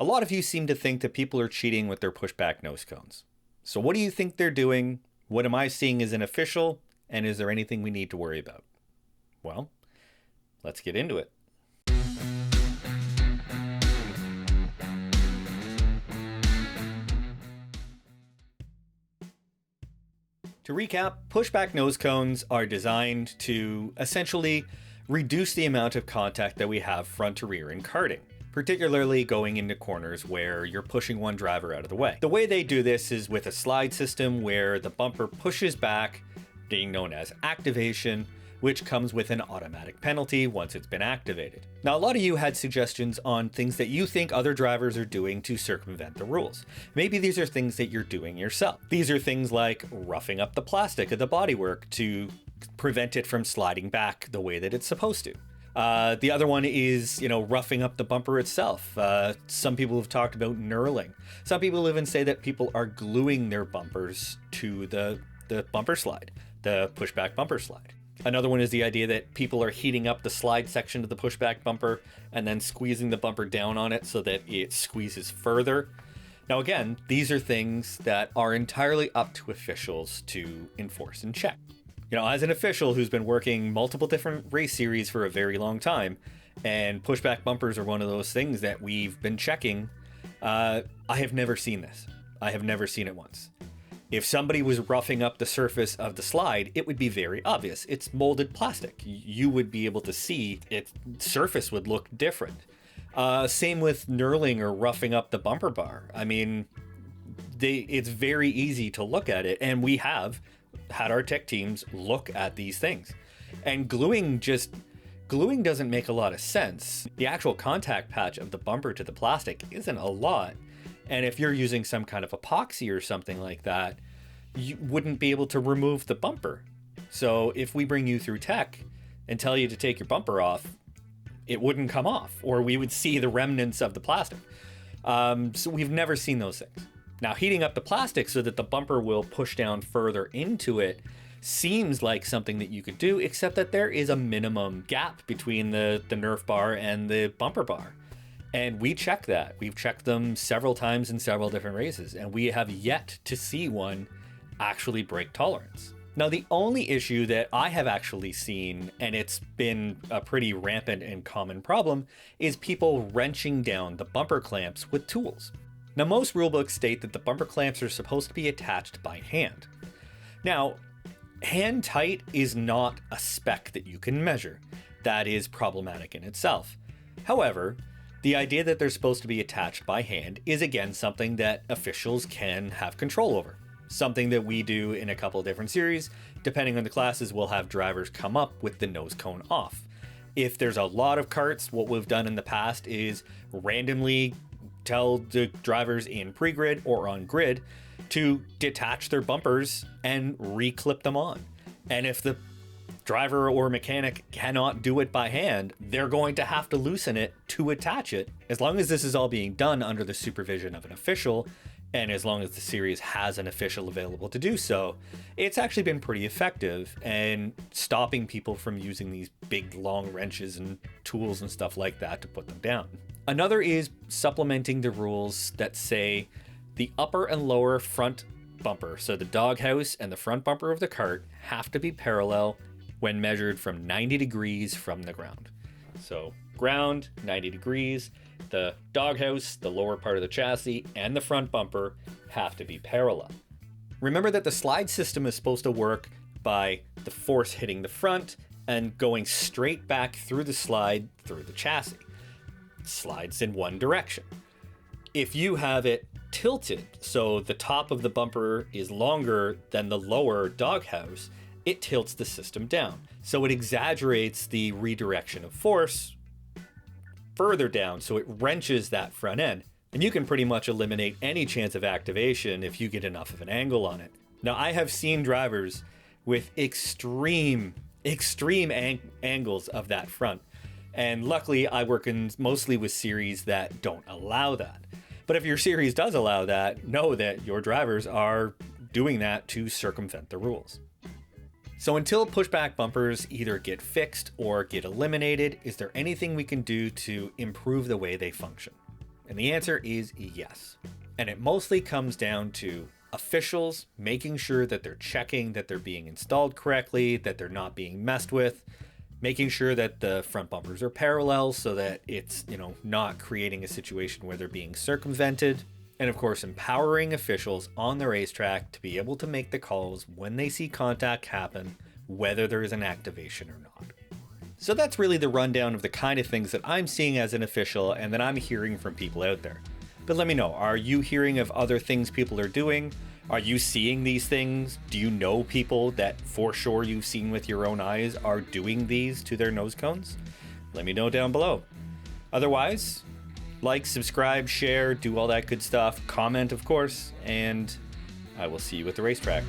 A lot of you seem to think that people are cheating with their pushback nose cones. So what do you think they're doing? What am I seeing as an official? And is there anything we need to worry about? Well, let's get into it. To recap, pushback nose cones are designed to essentially reduce the amount of contact that we have front to rear in karting, particularly going into corners where you're pushing one driver out of the way. The way they do this is with a slide system where the bumper pushes back, being known as activation, which comes with an automatic penalty once it's been activated. Now, a lot of you had suggestions on things that you think other drivers are doing to circumvent the rules. Maybe these are things that you're doing yourself. These are things like roughing up the plastic of the bodywork to prevent it from sliding back the way that it's supposed to. The other one is, roughing up the bumper itself. Some people have talked about knurling. Some people even say that people are gluing their bumpers to the bumper slide, the pushback bumper slide. Another one is the idea that people are heating up the slide section of the pushback bumper and then squeezing the bumper down on it so that it squeezes further. Now, again, these are things that are entirely up to officials to enforce and check. As an official who's been working multiple different race series for a very long time, and pushback bumpers are one of those things that we've been checking, I have never seen this. I have never seen it once. If somebody was roughing up the surface of the slide, it would be very obvious. It's molded plastic. You would be able to see its surface would look different. Same with knurling or roughing up the bumper bar. I mean, it's very easy to look at it, and we have had our tech teams look at these things. And gluing doesn't make a lot of sense. The actual contact patch of the bumper to the plastic isn't a lot. And if you're using some kind of epoxy or something like that, you wouldn't be able to remove the bumper. So if we bring you through tech and tell you to take your bumper off, it wouldn't come off, or we would see the remnants of the plastic. So we've never seen those things. Now, heating up the plastic so that the bumper will push down further into it seems like something that you could do, except that there is a minimum gap between the Nerf bar and the bumper bar. And we check that. We've checked them several times in several different races, and we have yet to see one actually break tolerance. Now, the only issue that I have actually seen, and it's been a pretty rampant and common problem, is people wrenching down the bumper clamps with tools. Now, most rulebooks state that the bumper clamps are supposed to be attached by hand. Now, hand tight is not a spec that you can measure. That is problematic in itself. However, the idea that they're supposed to be attached by hand is again something that officials can have control over. Something that we do in a couple of different series. Depending on the classes, we'll have drivers come up with the nose cone off. If there's a lot of karts, what we've done in the past is randomly tell the drivers in pre-grid or on grid to detach their bumpers and re-clip them on. And if the driver or mechanic cannot do it by hand, they're going to have to loosen it to attach it. As long as this is all being done under the supervision of an official, and as long as the series has an official available to do so, it's actually been pretty effective in stopping people from using these big long wrenches and tools and stuff like that to put them down. Another is supplementing the rules that say the upper and lower front bumper, so the doghouse and the front bumper of the kart, have to be parallel when measured from 90 degrees from the ground. So ground, 90 degrees, the doghouse, the lower part of the chassis, and the front bumper have to be parallel. Remember that the slide system is supposed to work by the force hitting the front and going straight back through the slide through the chassis. Slides in one direction. If you have it tilted, so the top of the bumper is longer than the lower doghouse, it tilts the system down. So it exaggerates the redirection of force further down, so it wrenches that front end. And you can pretty much eliminate any chance of activation if you get enough of an angle on it. Now, I have seen drivers with extreme angles of that front. And luckily, I work mostly with series that don't allow that. But if your series does allow that, know that your drivers are doing that to circumvent the rules. So until pushback bumpers either get fixed or get eliminated, is there anything we can do to improve the way they function? And the answer is yes. And it mostly comes down to officials making sure that they're checking that they're being installed correctly, that they're not being messed with, making sure that the front bumpers are parallel so that it's, not creating a situation where they're being circumvented. And of course, empowering officials on the racetrack to be able to make the calls when they see contact happen, whether there is an activation or not. So that's really the rundown of the kind of things that I'm seeing as an official and that I'm hearing from people out there. But let me know, are you hearing of other things people are doing? Are you seeing these things? Do you know people that for sure you've seen with your own eyes are doing these to their nose cones? Let me know down below. Otherwise, like, subscribe, share, do all that good stuff. Comment, of course, and I will see you at the racetrack.